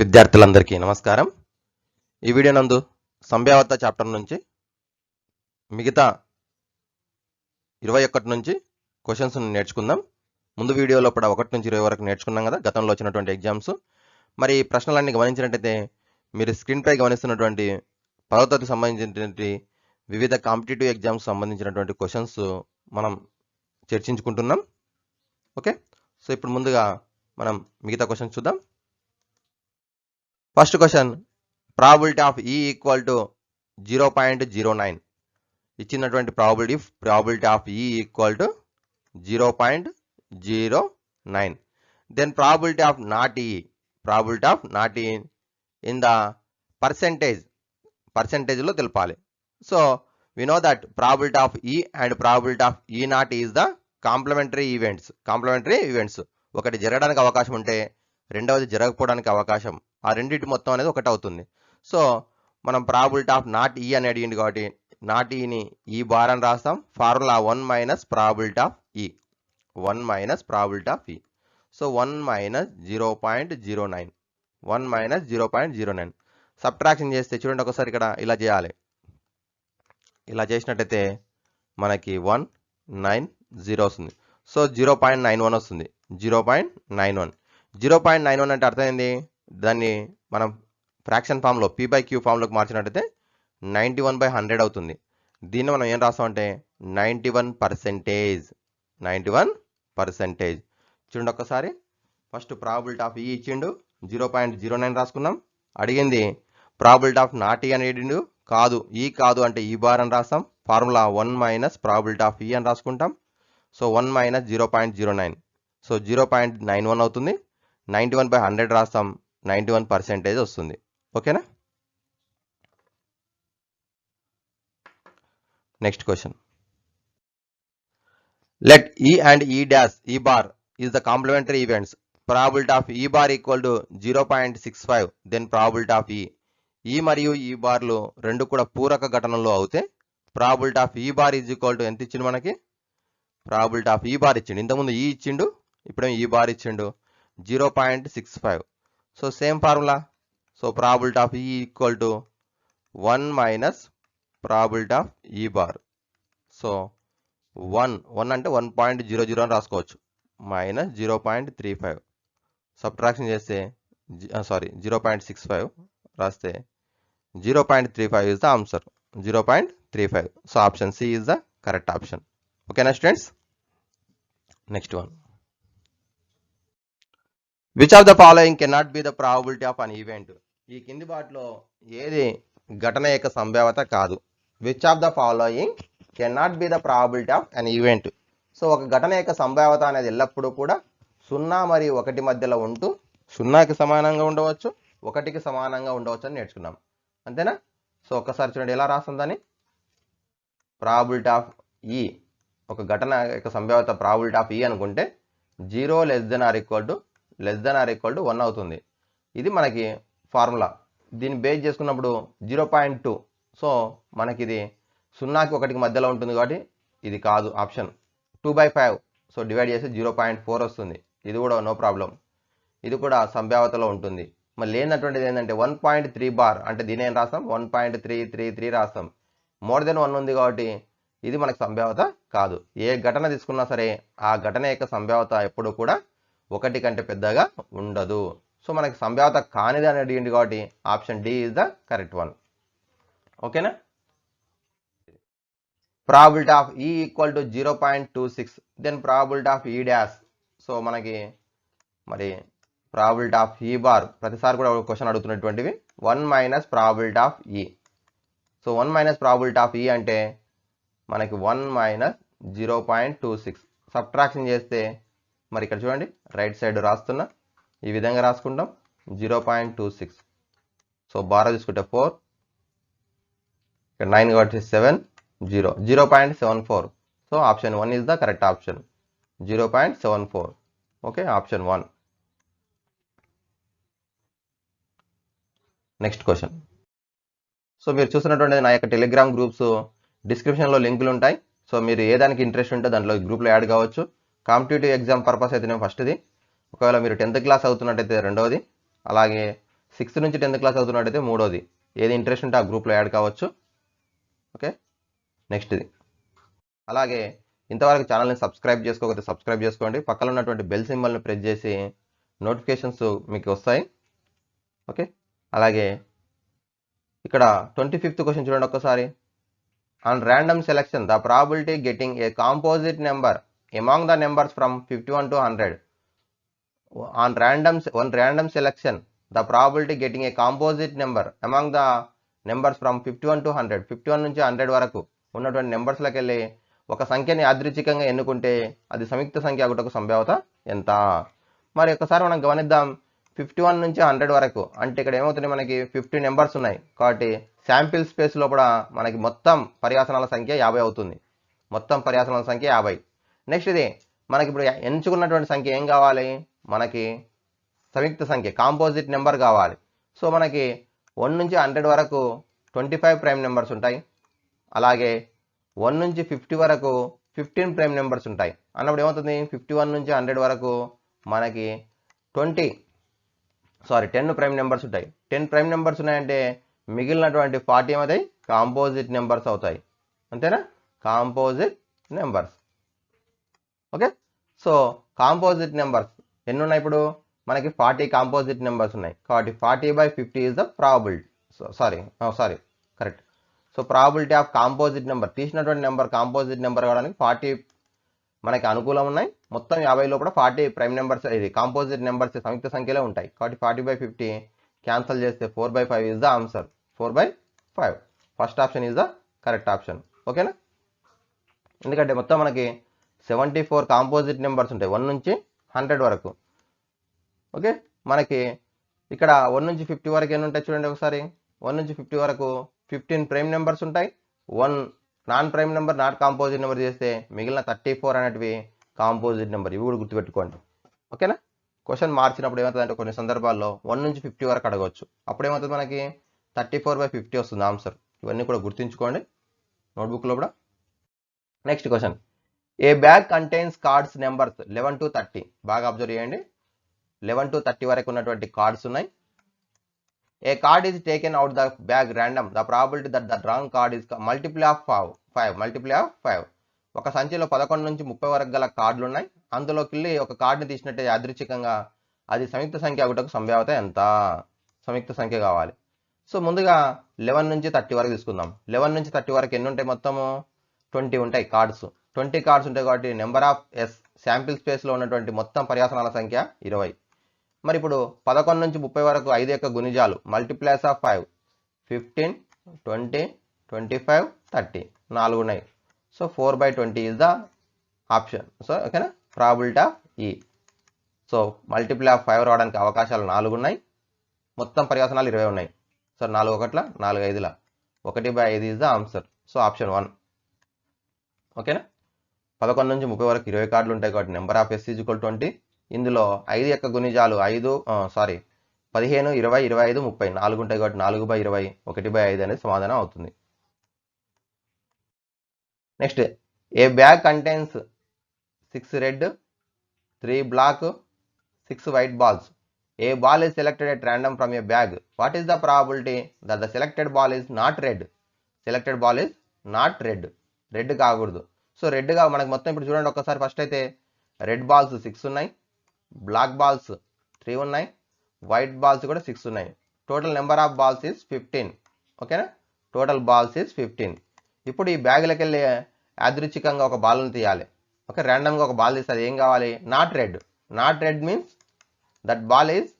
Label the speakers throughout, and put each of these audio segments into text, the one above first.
Speaker 1: విద్యార్థులందరికీ నమస్కారం. ఈ వీడియో నందు సంభావ్యత చాప్టర్ నుంచి మిగతా 21 నుంచి క్వశ్చన్స్ నేర్చుకుందాం. ముందు వీడియోలో కూడా 1 నుంచి 20 వరకు నేర్చుకున్నాం కదా, గతంలో వచ్చినటువంటి ఎగ్జామ్స్. మరి ఈ ప్రశ్నలన్నీ గమనించినట్టయితే మీరు స్క్రీన్పై గమనిస్తున్నటువంటి 10వ తరగతికి సంబంధించినటువంటి వివిధ కాంపిటేటివ్ ఎగ్జామ్స్ సంబంధించినటువంటి క్వశ్చన్స్ మనం చర్చించుకుంటున్నాం. ఓకే, సో ఇప్పుడు ముందుగా మనం మిగతా క్వశ్చన్స్ చూద్దాం. First question, probability of E equal to 0.09 ఇచ్చినటువంటి probability of E equal to 0.09. Then probability of not E in the పర్సెంటేజ్లో తెలపాలి. So we know that probability of E and probability of E not is the complementary events. ఒకటి జరగడానికి అవకాశం ఉంటే రెండవది జరగకపోవడానికి అవకాశం, ఆ రెండింటి మొత్తం అనేది ఒకటి అవుతుంది. సో మనం ప్రాబిలిటీ ఆఫ్ నాట్ ఈ అని అడిగింది కాబట్టి నాట్ ఈని ఈ బార్ అని రాస్తాం. ఫార్ములా 1 మైనస్ ప్రాబిలిటీ ఆఫ్ ఈ, 1 minus probability of E. So 1 minus 0.09 subtraction చేస్తే చూడండి ఒకసారి, ఇక్కడ ఇలా చేయాలి. ఇలా చేసినట్టయితే మనకి 190 వస్తుంది. సో 0.91 వస్తుంది. 0.91 అంటే అర్థమైంది, దాన్ని మనం ఫ్రాక్షన్ ఫామ్లో P/Q ఫామ్లోకి మార్చినట్టయితే 91/100 అవుతుంది. దీన్ని మనం ఏం రాస్తామంటే 91%. చూడండి ఒక్కసారి, ఫస్ట్ ప్రాబిలిటీ ఆఫ్ ఈ ఇచ్చిండు 0.09 రాసుకున్నాం. అడిగింది ప్రాబిలిటీ ఆఫ్ నాట్ ఈ అని అడిగిండు, ఈ కాదు అంటే ఈ బార్ అని రాస్తాం. ఫార్ములా 1 మైనస్ ప్రాబిలిటీ ఆఫ్ ఈ అని రాసుకుంటాం. సో 1 మైనస్ 0.09, సో 0.91 అవుతుంది. 91/100 రాస్తాం, 91% వస్తుంది. ఓకేనా. Next question, let E and E bar is the complementary events. Probability of E bar equal to 0.65. దెన్ ప్రాబిలిటీ ఆఫ్ ఈ మరియు ఈ బార్లు రెండు కూడా పూరక ఘటనలో అవుతే probability of E bar is equal to ఎంత ఇచ్చిండు మనకి, ప్రాబిలిటీ ఆఫ్ ఈ బార్ ఇచ్చిండు. ఇంతకుముందు ఈ ఇచ్చిండు, ఇప్పుడేమో ఈ బార్ ఇచ్చిండు 0.65. So same formula. So probability of E equal to 1 minus probability of E bar. So 1 అంటే 1.00 అని రాసుకోవచ్చు, మైనస్ 0.35. సబ్ట్రాక్షన్ చేస్తే 0.65 రాస్తే 0.35 is the answer. 0.35. So option C is the correct option. Okay na students. Next one, which of the following cannot be the probability of an event? ఈ కింది వాటిలో ఏది ఘటన యొక్క సంభావ్యత కాదు. which of the following cannot be the probability of an event? So ఒక ఘటన యొక్క సంభావ్యత అనేది ఎల్లప్పుడూ కూడా 0 మరియు 1 మధ్యలో ఉంటూ 0కి సమానంగా ఉండవచ్చు, 1కి సమానంగా ఉండవచ్చు అని నేర్చుకున్నాం. అంతేనా. సో ఒక్కసారి చూడండి ఎలా రాస్తుందని. ప్రాబిలిటీ ఆఫ్ ఈ, ఒక ఘటన యొక్క సంభావ్యత ప్రాబిలిటీ ఆఫ్ ఈ అనుకుంటే 0 <= 1 అవుతుంది. ఇది మనకి ఫార్ములా. దీన్ని బేస్ చేసుకున్నప్పుడు 0.2. సో మనకి ఇది 0కి 1కి మధ్యలో ఉంటుంది కాబట్టి ఇది కాదు ఆప్షన్. 2/5. సో డివైడ్ చేసి 0.4 వస్తుంది. ఇది కూడా నో ప్రాబ్లం, ఇది కూడా సంభావ్యతలో ఉంటుంది. మరి లేనటువంటిది ఏంటంటే 1.3 బార్ అంటే దీని ఏం రాస్తాం, 1.333 రాస్తాం. మోర్ దెన్ 1 ఉంది కాబట్టి ఇది మనకు సంభావ్యత కాదు. ఏ ఘటన తీసుకున్నా సరే ఆ ఘటన యొక్క సంభావ్యత ఎప్పుడు కూడా 1 కంటే పెద్దగా ఉండదు. సో మనకి సంభావ్యత కానిది అని అడిగింది కాబట్టి option D is the correct one. ఓకేనా. Probability of E equal to 0.26. Then probability of E dash. So మనకి మరి ప్రాబిలిటీ ఆఫ్ ఈ బార్ ప్రతిసారి కూడా క్వశ్చన్ అడుగుతున్నటువంటివి. 1 minus probability of E. So 1 minus probability of E అంటే మనకి 1 minus 0.26. Subtraction చేస్తే మరి ఇక్కడ చూడండి రైట్ సైడ్ రాస్తున్నా, ఈ విధంగా రాసుకుంటాం 0.26. సో బార్ తీసుకుంటే 4, ఇక్కడ 9 కాబట్టి 7, 0.74. So option 1 is the correct option, 0.74. Okay, option 1. Next question. So మీరు చూస్తున్నటువంటి నా యొక్క టెలిగ్రామ్ గ్రూప్స్ డిస్క్రిప్షన్లో లింకులు ఉంటాయి. సో మీరు ఏ దానికి ఇంట్రెస్ట్ ఉంటే దాంట్లో గ్రూప్లో యాడ్ కావచ్చు. కాంపిటేటివ్ ఎగ్జామ్ పర్పస్ అయితేనే ఫస్ట్ది, ఒకవేళ మీరు 10th క్లాస్ అవుతున్నట్టయితే రెండవది, అలాగే 6th నుంచి 10th క్లాస్ చదువుతున్నట్టయితే మూడోది. ఏది ఇంట్రెస్ట్ ఉంటే ఆ గ్రూప్లో యాడ్ కావచ్చు. ఓకే, నెక్స్ట్ ఇది. అలాగే ఇంతవరకు ఛానల్ని సబ్స్క్రైబ్ చేసుకోకపోతే సబ్స్క్రైబ్ చేసుకోండి. పక్కన ఉన్నటువంటి బెల్ సింబల్ని ప్రెస్ చేసి నోటిఫికేషన్స్ మీకు వస్తాయి. ఓకే, అలాగే ఇక్కడ 25th క్వశ్చన్ చూడండి ఒక్కసారి. On random selection the probability getting a composite number among the numbers from 51 to 100. On random selection the probability getting a composite number among the numbers from 51 to 100, 51 నుంచి 100 వరకు ఉన్నటువంటి నెంబర్స్లోకి వెళ్ళి ఒక సంఖ్యని యాదృచ్ఛికంగా ఎన్నుకుంటే అది సంయుక్త సంఖ్య అగుటకు సంభావ్యత ఎంత? మరి ఒకసారి మనం గమనిద్దాం. 51 నుంచి 100 వరకు అంటే ఇక్కడ ఏమవుతుంది, మనకి 50 నెంబర్స్ ఉన్నాయి కాబట్టి శాంపిల్ స్పేస్ లోపల మనకి మొత్తం పర్యాసనాల సంఖ్య 50 అవుతుంది. మొత్తం పర్యాసనాల సంఖ్య 50. నెక్స్ట్ ఇది మనకి ఇప్పుడు ఎంచుకున్నటువంటి సంఖ్య ఏం కావాలి, మనకి సంయుక్త సంఖ్య కాంపోజిట్ నెంబర్ కావాలి. సో మనకి 1 నుంచి 100 వరకు 25 ప్రైమ్ నెంబర్స్ ఉంటాయి. అలాగే 1 నుంచి 50 వరకు 15 ప్రైమ్ నెంబర్స్ ఉంటాయి. అన్నప్పుడు ఏమవుతుంది, 51 నుంచి 100 వరకు మనకి 10 ప్రైమ్ నెంబర్స్ ఉంటాయి. 10 ప్రైమ్ నెంబర్స్ ఉన్నాయంటే మిగిలినటువంటి 40 ఏమవుతాయి, కాంపోజిట్ నెంబర్స్ అవుతాయి. అంతేనా, composite numbers. Okay, so composite numbers ఎన్ని ఉన్నాయి, ఇప్పుడు మనకి 40 కాంపోజిట్ నెంబర్స్ ఉన్నాయి కాబట్టి 40/50 is the probability. Sorry correct. So probability of composite number, తీసినటువంటి నెంబర్ కాంపోజిట్ నెంబర్ కావడానికి 40 మనకి అనుకూలం ఉన్నాయి. మొత్తం 50 లోపల 40 ప్రైమ్ నెంబర్స్, ఇది కాంపోజిట్ నెంబర్స్ సంయుక్త సంఖ్యలో ఉంటాయి కాబట్టి 40/50 క్యాన్సల్ చేస్తే 4/5 is the answer. 4/5 first option is the correct option. ఓకేనా, ఎందుకంటే మొత్తం మనకి 74 కాంపోజిట్ నెంబర్స్ ఉంటాయి 1 నుంచి 100 వరకు. ఓకే, మనకి ఇక్కడ 1 నుంచి 50 వరకు ఎన్ని ఉంటాయి చూడండి ఒకసారి. 1 నుంచి 50 వరకు 15 ప్రైమ్ నెంబర్స్ ఉంటాయి. 1 non prime number, not composite number చేస్తే మిగిలిన 34 అనేటివి కాంపోజిట్ నెంబర్. ఇవి కూడా గుర్తుపెట్టుకోండి. ఓకేనా, క్వశ్చన్ మార్చినప్పుడు ఏమవుతుంది అంటే కొన్ని సందర్భాల్లో 1 నుంచి 50 వరకు అడగవచ్చు. అప్పుడు ఏమవుతుంది, మనకి 34/50 వస్తుంది ఆన్సర్. ఇవన్నీ కూడా గుర్తుంచుకోండి నోట్బుక్లో కూడా. Next question. A bag contains cards numbers 11 to 30. బాగా అబ్జర్వ్ చేయండి. 11 to 30 వరకు ఉన్నటువంటి కార్డ్స్ ఉన్నాయి. A card is taken out the bag random the probability that the drawn card is multiple of 5. ఒక సంచిలో 11 నుంచి 30 వరకు గల కార్డులు ఉన్నాయి. అందులోకి వెళ్ళి ఒక కార్డుని తీసినట్టే యాదృచ్ఛికంగా అది సంయుక్త సంఖ్య ఒకటకు సంభావ్యత ఎంత? సంయుక్త సంఖ్య కావాలి. సో ముందుగా 11 నుంచి 30 వరకు తీసుకుందాం. 11 నుంచి 30 వరకు ఎన్ని ఉంటాయి, మొత్తము 20 ఉంటాయి కార్డ్స్. 20 కార్డ్స్ ఉంటాయి కాబట్టి నెంబర్ ఆఫ్ ఎస్ శాంపిల్ స్పేస్లో ఉన్నటువంటి మొత్తం పర్యాసనాల సంఖ్య 20. మరి ఇప్పుడు 11 నుంచి 30 వరకు 5 యొక్క గుణిజాలు మల్టిప్లైస్ ఆఫ్ 5 15, 20, 25, 30 4 ఉన్నాయి. So 4/20 is the option. So ఓకేనా, probability of E. So multiply of 5 రావడానికి అవకాశాలు 4 ఉన్నాయి. మొత్తం పర్యాసనాలు 20 ఉన్నాయి. So 4 1ల 4 5ల 1/5 is the answer. So option 1. ఓకేనా, 11 నుంచి 30 వరకు 20 కార్డులు ఉంటాయి కాబట్టి number of S is equal 20. ఇందులో 5 యొక్క గుణిజాలు 15, 20, 25, 30 4 ఉంటాయి కాబట్టి 4/20 1/5 అనేది సమాధానం అవుతుంది. Next, a bag contains 6 red, 3 black, 6 white balls. A ball is selected at random from a bag. What is the probability that the selected ball is not red? Selected ball is not red. Red కాకూడదు. So రెడ్గా మనకు మొత్తం ఇప్పుడు చూడండి ఒక్కసారి. First అయితే red balls 6 ఉన్నాయి, black balls 3 ఉన్నాయి, వైట్ బాల్స్ కూడా 6 ఉన్నాయి. Total number of balls is 15. ఓకేనా, టోటల్ బాల్స్ ఈజ్ 15. ఇప్పుడు ఈ బ్యాగ్లోకి వెళ్ళి యాదృచ్ఛికంగా ఒక బాల్ని తీయాలి. ఓకే, ర్యాండమ్గా ఒక బాల్ తీస్తే అది ఏం కావాలి, not red. Not red means that ball is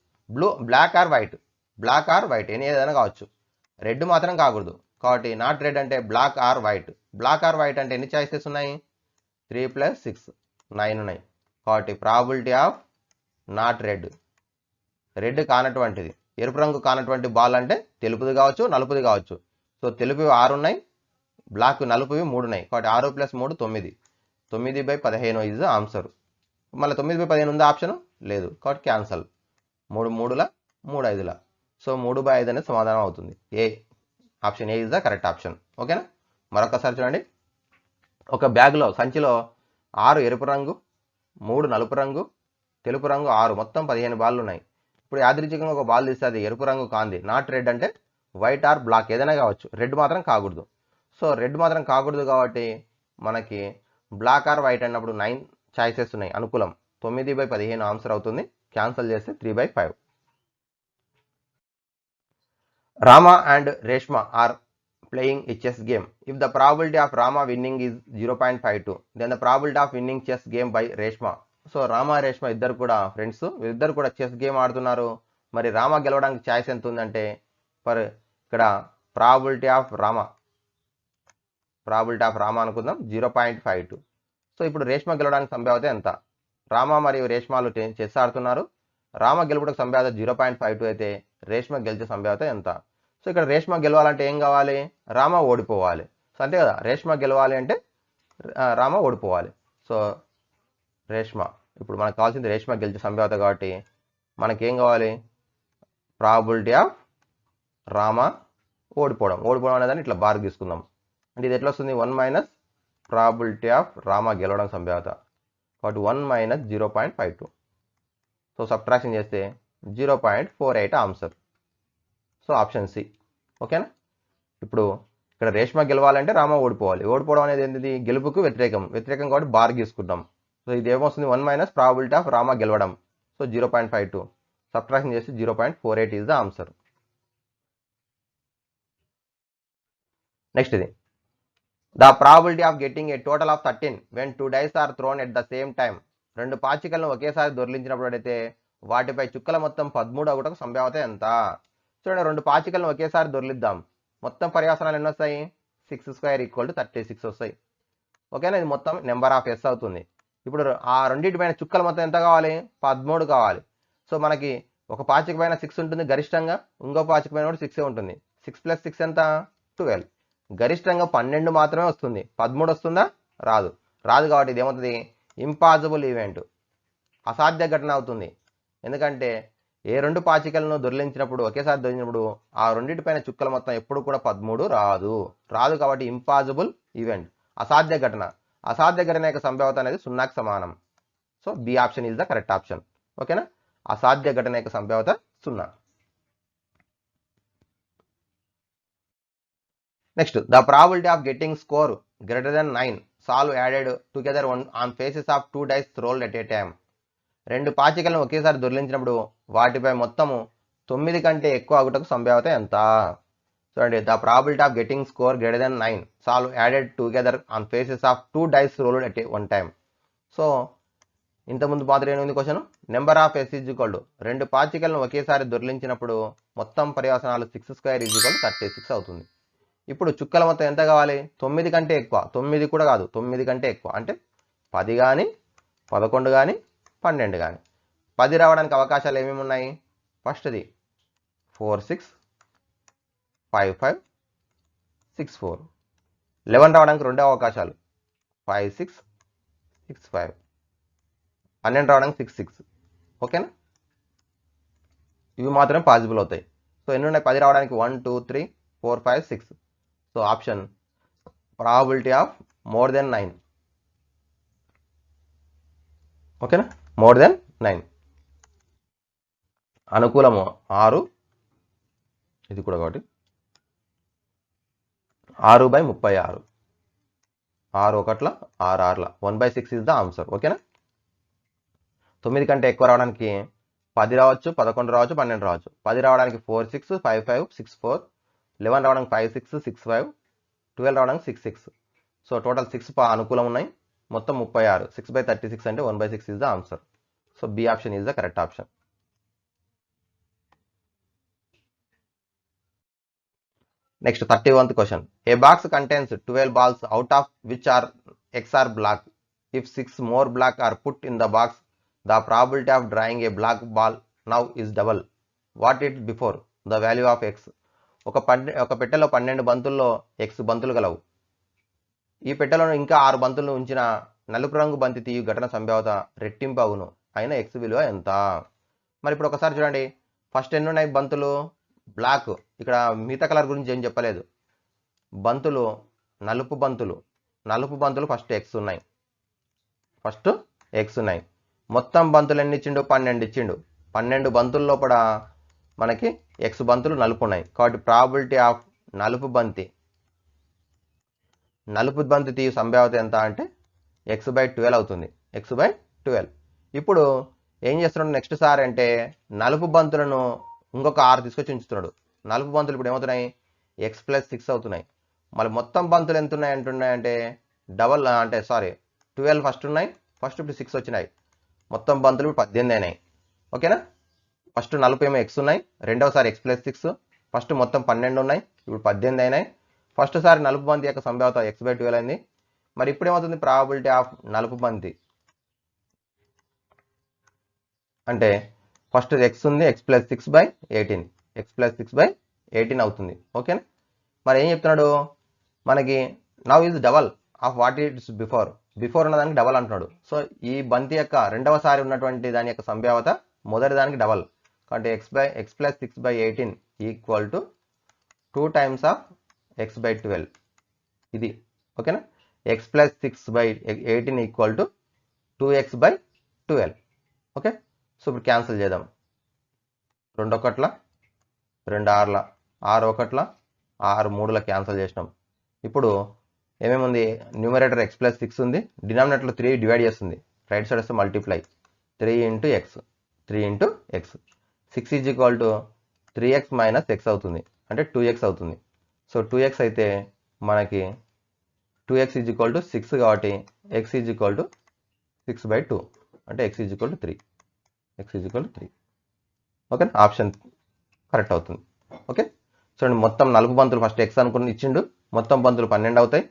Speaker 1: black or white any ఏదైనా కావచ్చు. రెడ్ మాత్రం కాకూడదు కాబట్టి నాట్ రెడ్ అంటే black or white. Black or white అంటే ఎన్ని చాయిసెస్ ఉన్నాయి, 3 + 6 9 ఉన్నాయి. కాబట్టి probability of not red, red కానటువంటిది, ఎరుపు రంగు కానటువంటి బాల్ అంటే తెలుపుది కావచ్చు, నలుపుది కావచ్చు. సో తెలుపువి 6 ఉన్నాయి, బ్లాక్ నలుపువి 3 ఉన్నాయి కాబట్టి 6 + 3 9. 9/15 ఈజ్ ఆన్సర్. మళ్ళీ 9/15 ఉందా ఆప్షన్ లేదు కాబట్టి క్యాన్సల్. 3 3ల 3 5ల. సో 3/5 అనేది సమాధానం అవుతుంది. A option A is the correct option. ఓకేనా, మరొకసారి చూడండి. ఒక బ్యాగ్లో సంచిలో 6 ఎరుపు రంగు, 3 నలుపు రంగు, తెలుపు రంగు 6 మొత్తం 15 బాళ్ళు ఉన్నాయి. ఇప్పుడు యాదృచ్ఛికంగా ఒక బాల్ తీస్తే అది ఎరుపు రంగు కాంది, నాట్ రెడ్ అంటే వైట్ ఆర్ బ్లాక్ ఏదైనా కావచ్చు, రెడ్ మాత్రం కాకూడదు. సో రెడ్ మాత్రం కాకూడదు కాబట్టి మనకి బ్లాక్ ఆర్ వైట్ అన్నప్పుడు 9 చాయిసెస్ ఉన్నాయి. అనుకూలం 9/15 ఆన్సర్ అవుతుంది. క్యాన్సల్ చేస్తే 3/5. Rama and Reshma are playing a chess game. If the probability of Rama winning is 0.52, then the probability of winning chess game by Reshma. So Rama Reshma ఇద్దరు కూడా friends, ఇద్దరు కూడా chess game ఆడుతున్నారు. మరి రామ గెలవడానికి ఛాయిస్ ఎంత ఉందంటే ఫర్ ఇక్కడ ప్రాబిలిటీ ఆఫ్ రామ అనుకుందాం 0.52. సో ఇప్పుడు రేష్మ గెలవడానికి సంభావ్యత ఎంత? రామ మరియు రేష్మలు చెస్ ఆడుతున్నారు. రామ గెలుపుటకు సంభావ్యత 0.52 అయితే రేష్మ గెలిచే సంభావ్యత ఎంత? సో ఇక్కడ రేష్మ గెలవాలంటే ఏం కావాలి? రామ ఓడిపోవాలి. సో అంతే కదా, రేష్మ గెలవాలి అంటే రామ ఓడిపోవాలి. సో రేష్మ, ఇప్పుడు మనకు కావాల్సింది రేష్మ గెలిచే సంభావ్యత కాబట్టి మనకేం కావాలి? ప్రాబిలిటీ ఆఫ్ రామ ఓడిపోవడం అనేదాన్ని ఇట్లా బార్ తీసుకుందాం. అంటే ఇది ఎట్లా వస్తుంది? 1 - ప్రాబిలిటీ ఆఫ్ రామ గెలవడం సంభావ్యత కాబట్టి 1 - 0.52. సో సబ్ట్రాక్షన్ చేస్తే 0.48 ఆన్సర్. So option C. ఓకేనా? ఇప్పుడు ఇక్కడ రేష్మ గెలవాలంటే రామ ఓడిపోవాలి. ఓడిపోవడం అనేది ఏంటిది? గెలుపుకు వ్యతిరేకం కాబట్టి బార్ గీసుకుంటాం. సో ఇది ఏమొస్తుంది? 1 - ప్రాబిలిటీ ఆఫ్ రామ గెలవడం. సో 0.52 సబ్ట్రాక్షన్ చేసి 0.48 ఈజ్ ద ఆన్సర్. నెక్స్ట్ ఇది the probability of getting a total of 13 when 2 dice are thrown at the same time. 2 పాచికలను ఒకేసారి దొర్లించినప్పుడు అయితే వాటిపై చుక్కల మొత్తం 13 అగుటకు సంభావ్యత ఎంత? చూడండి, 2 పాచికలను ఒకేసారి దొర్లిద్దాం. మొత్తం పర్యావసనాలు ఎన్ని వస్తాయి? 6² = 36 వస్తాయి. ఓకేనా? ఇది మొత్తం నెంబర్ ఆఫ్ ఎస్ అవుతుంది. ఇప్పుడు ఆ రెండింటి పైన చుక్కల మొత్తం ఎంత కావాలి? 13 కావాలి. సో మనకి ఒక పాచిక పైన 6 ఉంటుంది గరిష్టంగా, ఇంకో పాచిక పైన కూడా 6 ఉంటుంది. 6 + 6 ఎంత? 12. గరిష్టంగా 12 మాత్రమే వస్తుంది. 13 వస్తుందా? రాదు కాబట్టి ఇది ఏమవుతుంది? ఇంపాసిబుల్ ఈవెంట్, అసాధ్య ఘటన అవుతుంది. ఎందుకంటే ఏ 2 పాచికలను ఒకేసారి దొరికినప్పుడు ఆ రెండింటి పైన చుక్కల మొత్తం ఎప్పుడు కూడా 13 రాదు కాబట్టి ఇంపాసిబుల్ ఈవెంట్, అసాధ్య ఘటన. అసాధ్య ఘటన యొక్క సంభావ్యత అనేది 0కి సమానం. So B option is the correct option. ఓకేనా? అసాధ్య ఘటన యొక్క సంభావ్యత 0. Next the probability of getting score greater than 9 solve added together on faces of 2 dice rolled at a time. 2 పాచికలను ఒకేసారి దొర్లించినప్పుడు వాటిపై మొత్తము 9 కంటే ఎక్కువ అగుటకు సంభావ్యత ఎంత? చూడండి, the probability of getting score greater than 9 solve added together on faces of 2 dice rolled at one time. So ఇంతకుముందు మాత్రం ఏమైంది question? Number of S is equal to 2 పాచికలను ఒకేసారి దొర్లించినప్పుడు మొత్తం పర్యావసనాలు 6² = 36 అవుతుంది. ఇప్పుడు చుక్కల మొత్తం ఎంత కావాలి? 9 కంటే ఎక్కువ. 9 కూడా కాదు, 9 కంటే ఎక్కువ అంటే 10 కానీ 11 కానీ 12 కానీ. 10 రావడానికి అవకాశాలు ఏమేమి ఉన్నాయి? ఫస్ట్ది 4 6 5 5 6 4. 11 రావడానికి 2 అవకాశాలు 5 6 6 5. 12 రావడానికి 6 6. ఓకేనా? ఇవి మాత్రమే పాసిబుల్ అవుతాయి. సో ఎన్ని ఉన్నాయి? 10 రావడానికి 1 2 3 4 5 6. So option probability of more than 9. ఓకేనా? More than 9. అనుకూలము 6, ఇది కూడా కాబట్టి 6/36. 6 1 6 6 1/6 ఇస్ ద ఆన్సర్. ఓకేనా? 9 కంటే ఎక్కువ రావడానికి 10 రావచ్చు, 11 రావచ్చు, 12 రావచ్చు. 10 రావడానికి 4 6 5 5 6 4. 11 రావడానికి 5 6 6 5. 12 రావడానికి 6 6. సో టోటల్ 6 అనుకూలం ఉన్నాయి. మొత్తం 36. 6/36 అంటే 1/6 is the answer. So B option is the correct option. Next 31th question. A box contains 12 balls out of which are x are black. If 6 more black are put in the box, the probability of drawing a black ball now is double what it before. The value of x. ఒక పెట్టెలో 12 బంతుల్లో x బంతులు గలవు. ఈ పెట్టెలో ఇంకా 6 బంతులను ఉంచిన నలుపు రంగు బంతి తీయు ఘటన సంభావ్యత రెట్టింపు అగును అయిన x విలువ ఎంత? మరి ఇప్పుడు ఒకసారి చూడండి, ఫస్ట్ ఎన్ని ఉన్నాయి బంతులు? బ్లాక్. ఇక్కడ మిగతా కలర్ గురించి ఏం చెప్పలేదు. బంతులు నలుపు బంతులు ఫస్ట్ x ఉన్నాయి. మొత్తం బంతులు ఎన్ని ఇచ్చిండు? 12 ఇచ్చిండు. 12 బంతుల లోపల మనకి ఎక్స్ బంతులు నలుపు ఉన్నాయి కాబట్టి ప్రాబిలిటీ ఆఫ్ నలుపు బంతి తీయు సంభావ్యత ఎంత అంటే x/12 అవుతుంది, x/12. ఇప్పుడు ఏం చేస్తున్నాడు నెక్స్ట్ సార్ అంటే నలుపు బంతులను ఇంకొక 6 తీసుకొచ్చి ఉంచుతున్నాడు. నలుపు బంతులు ఇప్పుడు ఏమవుతున్నాయి x+6 అవుతున్నాయి. మళ్ళీ మొత్తం బంతులు ఎంత ఉన్నాయి అంటున్నాయంటే 12 ఫస్ట్ ఉన్నాయి, ఫస్ట్ ఇప్పుడు 6 వచ్చినాయి, మొత్తం బంతులు 18 అయినాయి. ఓకేనా, ఫస్ట్ నలుపు ఏమో x ఉన్నాయి, రెండవసారి x+6, ఫస్ట్ మొత్తం 12 ఉన్నాయి, ఇప్పుడు 18 అయినాయి. ఫస్ట్ సారి నలుపు బంతి యొక్క సంభావ్యత x/12 అయింది. మరి ఇప్పుడు ఏమవుతుంది ప్రాబిలిటీ ఆఫ్ నలుపు బంతి అంటే ఫస్ట్ x ఉంది, x+6/18, x+6/18 అవుతుంది. ఓకేనా, మరి ఏం చెప్తున్నాడు మనకి now is double of what it's before ఉన్న దానికి డబల్ అంటున్నాడు. సో ఈ బంతి యొక్క రెండవసారి ఉన్నటువంటి దాని యొక్క సంభావ్యత మొదటి దానికి డబల్ కాబట్టి x+6/18 equal to 2 times of x/12 ఇది. ఓకేనా, x+6/18 equal to 2x/12. Okay, so ఇప్పుడు క్యాన్సిల్ చేద్దాం. 2 ఒకట్ల 2 ఆరుల 6 ఒకట్ల 6 మూడుల క్యాన్సిల్ చేసినాం. ఇప్పుడు ఏమేమి ఉంది న్యూమరేటర్ x+6 ఉంది, డినామినేటర్లో 3 డివైడ్ చేస్తుంది, రైట్ సైడ్ వస్తే multiply 3 × x 6 is equal to 3x - x అవుతుంది అంటే 2x అవుతుంది. సో 2x అయితే మనకి 2x ఈజ్ ఈక్వల్ టు 6 కాబట్టి x ఈజ్ ఈక్వల్ టు 6/2 అంటే x is equal to 3. Okay, option correct అవుతుంది. ఓకే, చూడండి మొత్తం నలుపు బంతులు ఫస్ట్ x అనుకుని ఇచ్చిండు, మొత్తం బంతులు 12 అవుతాయి,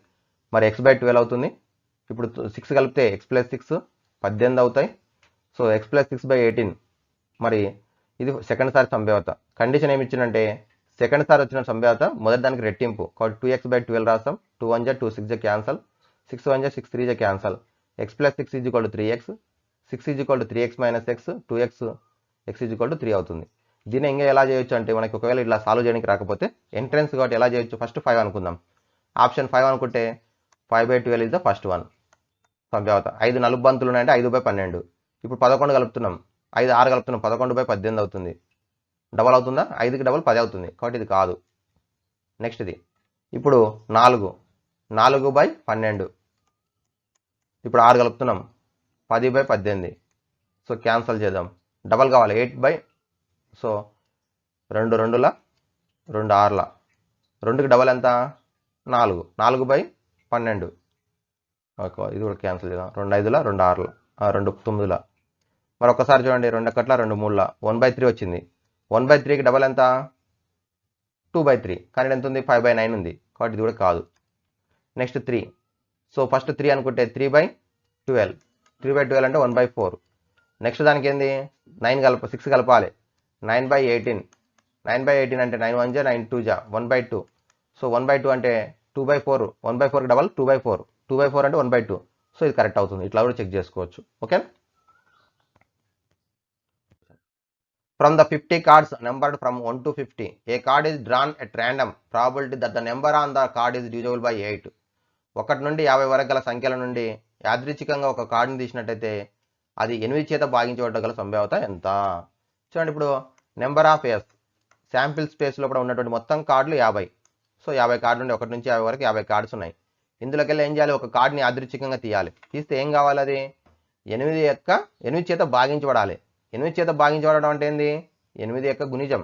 Speaker 1: మరి x/12 అవుతుంది. ఇప్పుడు 6 కలిపితే x+6 18 అవుతాయి. సో x+6/18 మరి ఇది సెకండ్ సారి సంభావ్యత. కండిషన్ ఏమి ఇచ్చిందంటే సెకండ్ సారి వచ్చిన సంభావ్యత మొదటి దానికి రెట్టింపు కాబట్టి 2x/12 రాస్తాం. 2 1 2 6 cancel, 6 1 6 3 cancel, x+6 is equal to 3x, 6 is equal to 3x - x, 2x, x is equal to 3 అవుతుంది. దీన్ని ఇంకా ఎలా చేయొచ్చు అంటే మనకి ఒకవేళ ఇట్లా సాల్వ్ చేయడానికి రాకపోతే ఎంట్రెన్స్ కాబట్టి ఎలా చేయొచ్చు ఫస్ట్ 5 అనుకుందాం. ఆప్షన్ 5 అనుకుంటే 5/12 ఇస్ ద ఫస్ట్ వన్ సంభావ్యత. 5 నలుపు బంతులు ఉన్నాయంటే 5/12. ఇప్పుడు 11 కలుపుతున్నాం, 5 6 కలుపుతున్నాం, 11/18 అవుతుంది. డబల్ అవుతుందా, 5కి డబల్ 10 అవుతుంది కాబట్టి ఇది కాదు. నెక్స్ట్ ఇది ఇప్పుడు 4/12, ఇప్పుడు 6 కలుపుతున్నాం 10/18. సో క్యాన్సల్ చేద్దాం, డబల్ కావాలి 8 సో 2 2ల 2 6ల 2కి డబల్ ఎంత 4, 4/12. ఓకే, ఇది కూడా క్యాన్సిల్ చేద్దాం, 2 5ల 2 6ల 2 9ల. మరి ఒక్కసారి చూడండి 2 1ల 2 3ల 1/3 వచ్చింది. 1/3కి డబల్ ఎంత 2/3 కానీ ఎంత ఉంది 5/9 ఉంది కాబట్టి ఇది కూడా కాదు. నెక్స్ట్ 3, సో ఫస్ట్ 3 అనుకుంటే 3/12 అంటే 1/4. నెక్స్ట్ దానికి ఏంది 6 కలపాలి 9/18 అంటే 9 1 9 2 1/2. సో 1/2 అంటే 2/4, 1/4కి డబల్ 2/4 అంటే 1/2. సో ఇది కరెక్ట్ అవుతుంది, ఇట్లా కూడా చెక్ చేసుకోవచ్చు. Okay, from the 50 cards numbered from 1 to 50 a card is drawn at random, probability that the number on the card is divisible by 8. 1 నుండి 50 వరకు గల సంఖ్యల నుండి యాదృచ్ఛికంగా ఒక కార్డుని తీసినట్టయితే అది 8 చేత భాగించబడగల సంభావ్యత ఎంత. చూడండి ఇప్పుడు number of S sample space లోపల ఉన్నటువంటి మొత్తం కార్డులు 50. సో 50 కార్డు నుండి 1 నుంచి 50 వరకు 50 కార్డ్స్ ఉన్నాయి. ఇందులోకి వెళ్ళి ఏం చేయాలి, ఒక కార్డుని యాదృచ్ఛికంగా తీయాలి. తీస్తే ఏం కావాలి, అది 8 చేత భాగించబడాలి. 8 చేత భాగించబడడం అంటే ఏంది 8 యొక్క గుణిజం,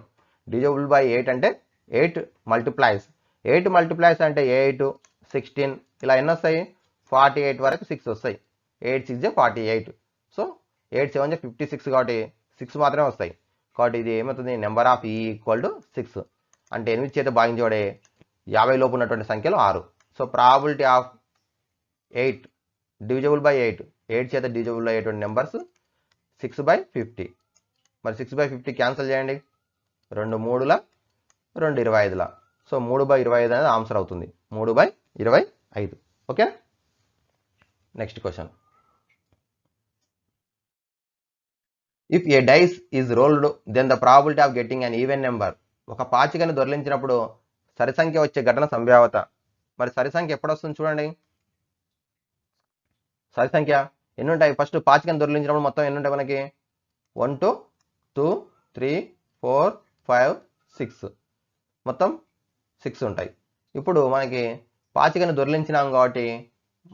Speaker 1: డివిజిబుల్ బై 8 అంటే 8 మల్టిప్లైస్. 8 మల్టిప్లైస్ అంటే 8 16 ఇలా ఎన్ని వస్తాయి 48 వరకు 6 వస్తాయి. 8 6 48. సో 8 7 56 కాబట్టి 6 మాత్రమే వస్తాయి. కాబట్టి ఇది ఏమవుతుంది number of E equal to 6 అంటే 8 చేత భాగించబడే 50 లోపు ఉన్నటువంటి సంఖ్యలు 6. So probability of 8 divisible by 8 చేత డివిజిబుల్ అయ్యేటువంటి నెంబర్స్ 6/50. మరి 6/50 క్యాన్సిల్ చేయండి, 2 3ల 2 25ల. సో 3/25 అనేది ఆన్సర్ అవుతుంది, 3/25. Okay, next question. If a dice is rolled then the probability of getting an even number. ఒక పాచికను దొర్లించినప్పుడు సరి సంఖ్య వచ్చే ఘటన సంభావ్యత. మరి సరి సంఖ్య ఎప్పుడు వస్తుంది చూడండి, సరి సంఖ్య ఎన్ని ఉంటాయి, ఫస్ట్ పాచికను దొర్లించినప్పుడు మొత్తం ఎన్ని ఉంటాయి మనకి 1 to 2 3 4 5 6 మొత్తం 6 ఉంటాయి. ఇప్పుడు మనకి పాచికను దొర్లించినాం కాబట్టి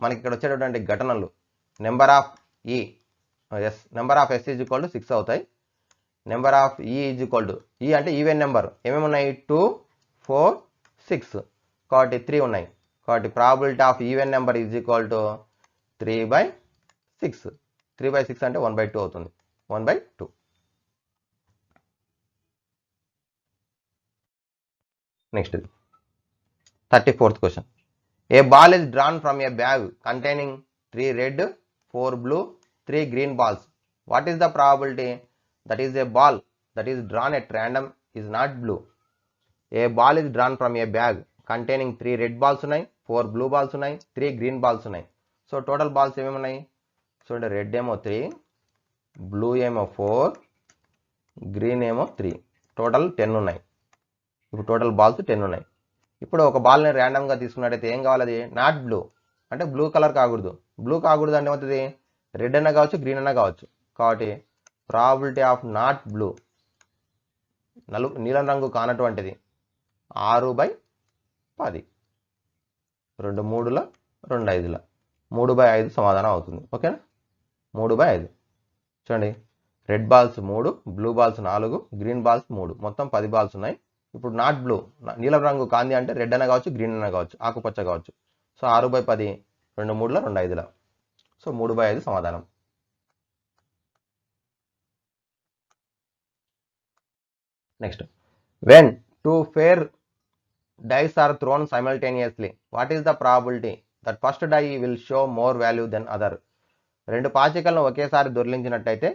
Speaker 1: మనకి ఇక్కడ వచ్చేటటువంటి ఘటనలు number of E number of S is equal to 6 అవుతాయి. Number of E is equal to E అంటే ఈవెన్ నెంబర్ ఏమేమి ఉన్నాయి 2 4 6 కాబట్టి 3 ఉన్నాయి. కాబట్టి probability of even number is equal to 3/6. 3/6 అంటే 1/2 అవుతుంది. 1/2. Next 34th question. A ball is drawn from a bag containing 3 red, 4 blue, 3 green balls. What is the probability that is a ball that is drawn at random is not blue? A ball is drawn from a bag containing 3 red balls ఉన్నాయి, 4 blue balls ఉన్నాయి, 3 green balls ఉన్నాయి. So total balls ఏమేమి ఉన్నాయి? So red ఏమో 3, blue ఏమో 4, green ఏమో 3, total 10 ఉన్నాయి. ఇప్పుడు టోటల్ బాల్స్ 10 ఉన్నాయి. ఇప్పుడు ఒక బాల్ని ర్యాండమ్గా తీసుకున్నట్టయితే ఏం కావాలి? అది నాట్ బ్లూ అంటే బ్లూ కలర్ కాకూడదు. బ్లూ కాకూడదు అంటే ఏమవుతుంది? రెడ్ అన్న కావచ్చు, గ్రీన్ అన్న కావచ్చు. కాబట్టి ప్రాబిలిటీ ఆఫ్ నాట్ బ్లూ నీలం రంగు కానటువంటిది 6/10. 2 3ల 2 5ల 3/5 సమాధానం అవుతుంది. ఓకేనా? 3/5. చూడండి, red balls 3, blue balls 4, green balls 3, మొత్తం 10 బాల్స్ ఉన్నాయి. ఇప్పుడు నాట్ బ్లూ నీలం రంగు కాంది అంటే రెడ్ అన్న కావచ్చు, గ్రీన్ అన్న కావచ్చు, ఆకుపచ్చ కావచ్చు. సో 6/10 2 3ల 2 5ల. సో 3/5 సమాధానం. Next, when 2 fair dice are thrown simultaneously, what is the probability that first die will show more value than other? 2 పాచికలను ఒకేసారి దొర్లించినట్టయితే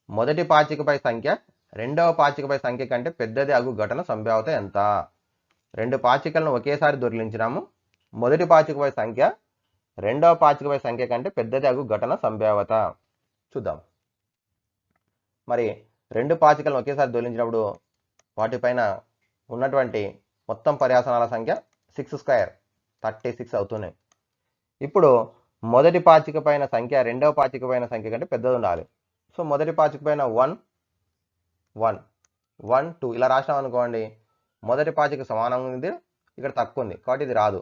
Speaker 1: మొదటి పాచికపై సంఖ్య రెండవ పాచికపై సంఖ్య కంటే పెద్దది అగు ఘటన సంభావ్యత ఎంత? 2 పాచికలను ఒకేసారి దొర్లించినాము, మొదటి పాచికపై సంఖ్య రెండవ పాచికపై సంఖ్య కంటే పెద్దది అగు ఘటన సంభావ్యత చూద్దాం. మరి 2 పాచికలను ఒకేసారి దొర్లించినప్పుడు వాటిపైన ఉన్నటువంటి మొత్తం పర్యాసనాల సంఖ్య 6² 36 అవుతున్నాయి. ఇప్పుడు మొదటి పాచిక పైన సంఖ్య రెండవ పాచిక పైన సంఖ్య కంటే పెద్దది ఉండాలి. సో మొదటి పాచిక పైన 1 1 1 2 ఇలా రాసినాం అనుకోండి, మొదటి పాచిక సమానంగా ఉంది, ఇక్కడ తక్కువ ఉంది కాబట్టి ఇది రాదు.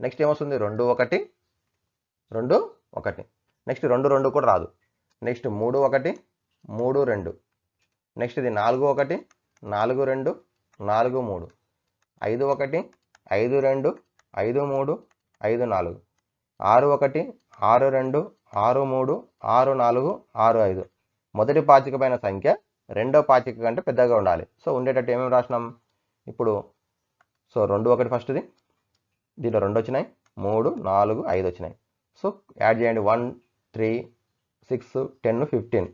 Speaker 1: నెక్స్ట్ ఏమొస్తుంది? 2 1 2 1. నెక్స్ట్ 2 2 కూడా రాదు. నెక్స్ట్ 3 1 3 2. నెక్స్ట్ ఇది 4 1 4 2 4 3, 5 1 5 2 5 3 5 4, 6 1 6 2 6 3 6 4 6 5. మొదటి పాచిక పైన సంఖ్య రెండో పాచిక కంటే పెద్దగా ఉండాలి. సో ఉండేటట్టు ఏమేమి రాసినాం ఇప్పుడు? సో 2 1 ఫస్ట్ది, దీంట్లో 2 వచ్చినాయి, 3 4 5 వచ్చినాయి. సో యాడ్ చేయండి, 1 3 6 10 15.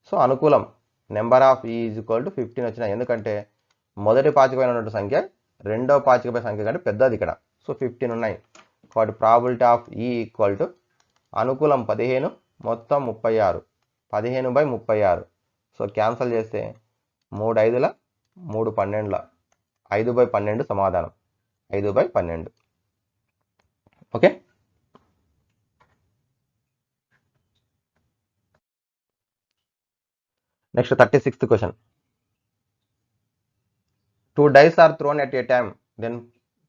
Speaker 1: సో అనుకూలం number of E is equal to 15 వచ్చినాయి. ఎందుకంటే మొదటి పాచిక పైన ఉన్నటువంటి సంఖ్య రెండో పాచిక పై సంఖ్య కంటే పెద్దది ఇక్కడ. సో 15 ఉన్నాయి. కాబట్టి probability of E equal to అనుకూలం 15 మొత్తం 36, 15/36. సో క్యాన్సల్ చేస్తే 3 5ల 3 12ల 5/12 సమాధానం. 5/12. Okay. Next 36th question. 2 dice are thrown at a time, then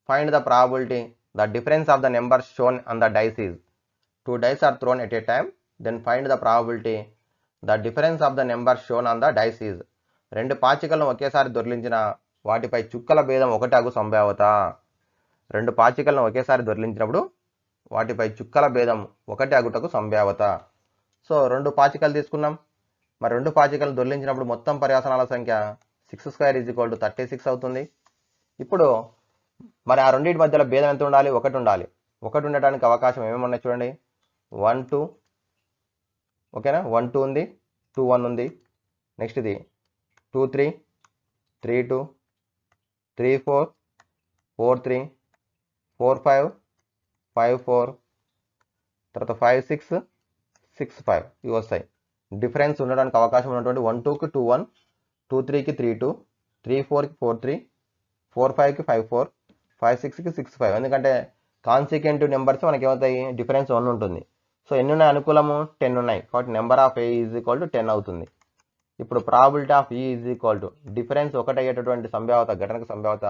Speaker 1: find the probability the difference of the numbers shown on the dice is. 2 dice are thrown at a time, then find the probability the difference of the numbers shown on the dice is. 2 పాచికలను ఒకేసారి దొర్లించిన వాటిపై చుక్కల భేదం 1 అగు సంభావ్యత. 2 పాచికలను ఒకేసారి దొర్లించినప్పుడు వాటిపై చుక్కల భేదం 1 అగుటకు సంభావ్యత. సో 2 పాచికలు తీసుకున్నాం, మరి 2 పాచికలను దొర్లించినప్పుడు మొత్తం పర్యాసనాల సంఖ్య 6² = 36 అవుతుంది. ఇప్పుడు మరి ఆ రెండింటి మధ్యలో భేదం ఎంత ఉండాలి? 1 ఉండాలి. 1 ఉండటానికి అవకాశం ఏమేమి ఉన్నాయి చూడండి. 1 2, ఓకేనా? 1 2 ఉంది, 2 1 ఉంది. నెక్స్ట్ ఇది 2 3, 3 2, 3 4, 4 3, 4 5, 5 4, తర్వాత 5 6, 6 5 ఇవి వస్తాయి. డిఫరెన్స్ ఉండడానికి అవకాశం ఉన్నటువంటి 1 2కి 2 1, 2 3కి 3 2, 3 4కి 4 3, 4 5కి 5 4, 5 6కి 6 5. ఎందుకంటే కాన్సిక్యూటివ్ నెంబర్స్ మనకి ఏమవుతాయి? డిఫరెన్స్ 1 ఉంటుంది. సో ఎన్ని ఉన్నాయి అనుకూలము? 10 ఉన్నాయి. కాబట్టి number of A is equal to 10 అవుతుంది. ఇప్పుడు probability of E is equal to difference ఒకటయ్యేటటువంటి సంభావ్యత ఘటనకు సంభావ్యత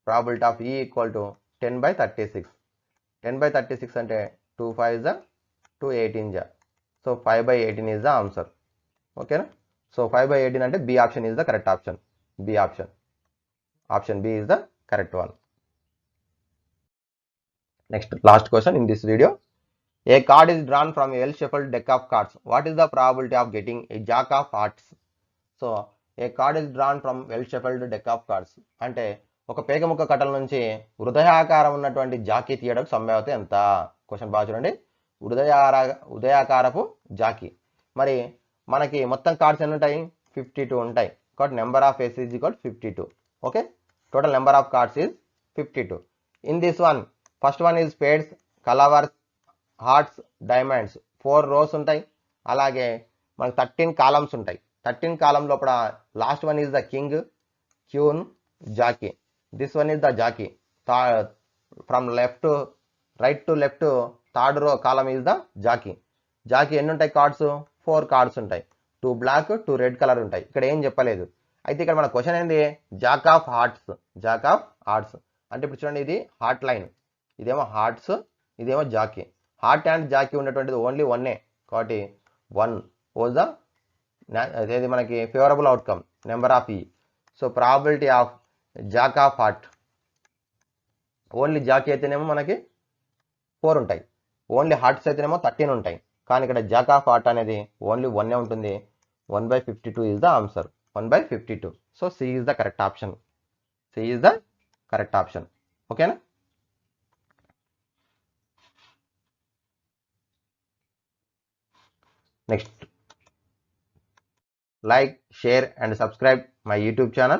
Speaker 1: probability of E equal to 10/36. 10/36 అంటే 2 5 జా 2 18 జా. So 5/18 is the answer. ఓకేనా. సో 5/18 అంటే B option is the correct option. B option. Option B is the correct one. Next, last question in this video. A card is drawn from a well-shuffled deck of cards. What is the probability of getting a jack of hearts? So, a card is drawn from well-shuffled deck of cards. అంటే ఒక పేగముక్క కట్టల నుంచి హృదయాకారం ఉన్నటువంటి Jackie తీయడం సంభావ్యత ఎంత? Question బాగా చూడండి. హృదయాకారపు జాకీ. మరి మనకి మొత్తం కార్డ్స్ ఎన్ని ఉంటాయి? 52 ఉంటాయి. కాబట్టి number of S is equal 52. Okay. Total number of cards is 52. In this one first one is spades, clovers, hearts, diamonds. 4 rows ఉంటాయి. అలాగే మనకు 13 కాలమ్స్ ఉంటాయి. 13 కాలమ్ లోపల last one is the king, queen, jack. This one is the jack. From left right to left third row column is the జాకీ. జాకీ ఎన్ని ఉంటాయి cards? 4 cards ఉంటాయి. 2 బ్లాక్ 2 రెడ్ కలర్ ఉంటాయి. ఇక్కడ ఏం చెప్పలేదు. అయితే ఇక్కడ మన క్వశ్చన్ ఏంది? Jack of hearts. Jack of hearts అంటే ఇప్పుడు చూడండి, ఇది హార్ట్ లైన్, ఇదేమో హార్ట్స్, ఇదేమో జాకీ. హార్ట్ అండ్ జాకీ ఉన్నటువంటిది ఓన్లీ 1 కాబట్టి 1 వాజ్ ద అదేది మనకి favourable outcome number of E. So probability of jack of heart, only జాకీ అయితేనేమో మనకి 4 ఉంటాయి, ఓన్లీ హార్ట్స్ అయితేనేమో 13 ఉంటాయి. కానీ ఇక్కడ జాక్ ఆఫ్ హార్ట్ అనేది ఓన్లీ 1 ఉంటుంది. 1/52 is the answer. 1/52. So C is the correct option. C is the correct option. ఓకేనా. Next, like, share and subscribe my YouTube channel.